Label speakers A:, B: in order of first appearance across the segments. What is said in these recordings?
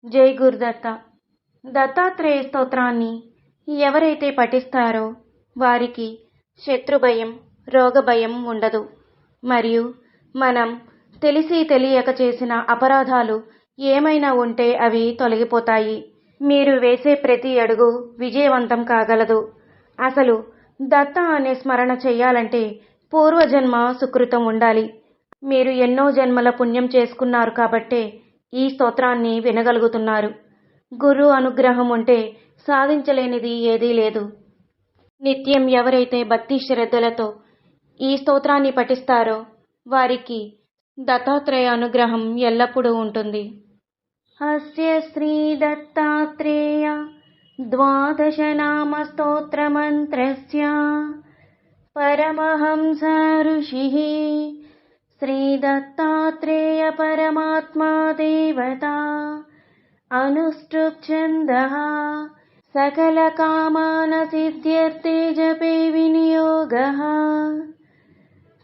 A: జై గురుదత్త. దత్తాత్రేయ స్తోత్రాన్ని ఎవరైతే పఠిస్తారో వారికి శత్రుభయం, రోగభయం ఉండదు. మరియు మనం తెలిసి తెలియక చేసిన అపరాధాలు ఏమైనా ఉంటే అవి తొలగిపోతాయి. మీరు వేసే ప్రతి అడుగు విజయవంతం కాగలదు. అసలు దత్త అనే స్మరణ చెయ్యాలంటే పూర్వజన్మ సుకృతం ఉండాలి. మీరు ఎన్నో జన్మల పుణ్యం చేసుకున్నారు కాబట్టే ఈ స్తోత్రాన్ని వినగలుగుతున్నారు. గురు అనుగ్రహం ఉంటే సాధించలేనిది ఏదీ లేదు. నిత్యం ఎవరైతే భక్తి శ్రద్ధలతో ఈ స్తోత్రాన్ని పఠిస్తారో వారికి దత్తాత్రేయ అనుగ్రహం ఎల్లప్పుడూ ఉంటుంది. అస్య శ్రీ దత్తాత్రేయ ద్వాదశ నామ స్తోత్ర మంత్రస్య పరమహంస ఋషిః శ్రీ దత్తాత్రేయ పరమాత్మా దేవతా అనుష్ఠుప్ ఛందః సకల కామాన సిద్ధ్యర్థే జపే వినియోగః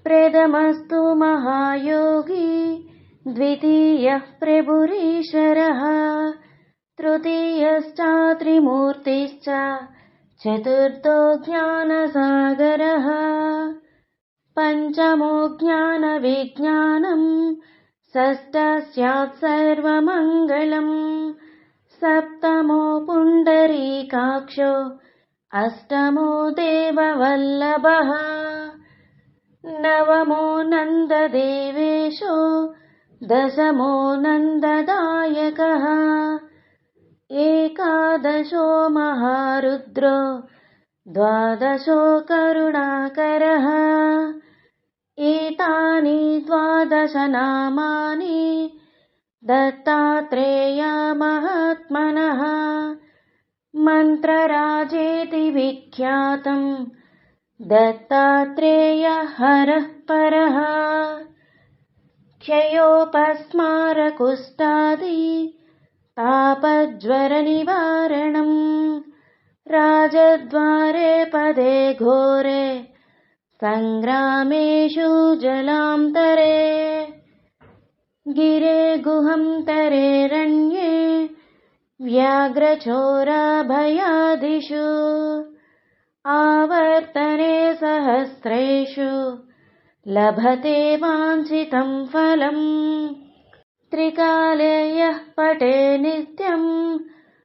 A: ప్రథమస్తు మహాయోగి ద్వితీయః ప్రభురీశ్వరః తృతీయశ్చ త్రిమూర్తిశ్చ చతుర్థో జ్ఞానసాగరః పంచమో జ్ఞాన విజ్ఞానం షష్ఠస్యాత్ సర్వమంగళం సప్తమో పుండరీకాక్షో అష్టమో దేవవల్లభః నవమో నందదేవేశో దశమో నందదాయకః ఏకాదశో మహారుద్రో ద్వాదశో కరుణాకరః ఏతాని ద్వాదశ నామాని దత్తాత్రేయ మహాత్మనః మంత్రరాజేతి విఖ్యాతం దత్తాత్రేయ హరః పరః క్షయోపస్మార కుష్ఠాది తాపజ్వర నివారణం రాజద్వారే పదే ఘోరే సంగ్రామేషు జలాంతరే గిరే గుహంతరేరణ్యే వ్యాఘ్రచోరభయాదిషు ఆవర్తనే సహస్రేషు లభతే వాంఛితం ఫలం త్రికాలే యః పఠే నిత్యం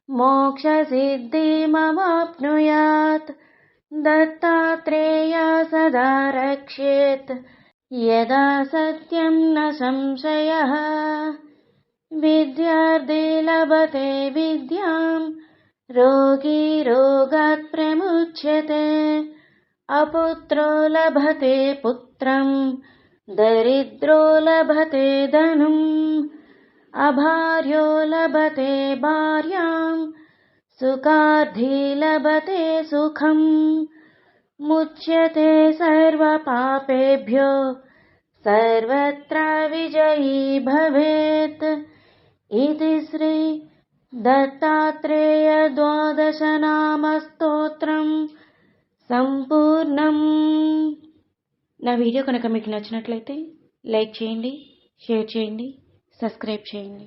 A: మోక్షసిద్ధిమవాప్నుయాత్ దత్తాత్రేయ సదా రక్షేత్ యదా సత్యం న సంశయః విద్యార్థి లభతే విద్యాం రోగీ రోగాత్ ప్రముచ్యతే అపుత్రో లభతే పుత్రం దరిద్రో లభతే ధనం అభార్యో లభతే భార్యాం సుఖార్థీ లభతే సుఖం ముచ్యతే సర్వపాపేభ్యో సర్వత్ర విజయీ భవేత్. ఇది శ్రీ దత్తాత్రేయ ద్వాదశ నామ స్తోత్రం సంపూర్ణం. నా వీడియో కనుక మీకు నచ్చినట్లయితే లైక్ చేయండి, షేర్ చేయండి, సబ్స్క్రైబ్ చేయండి.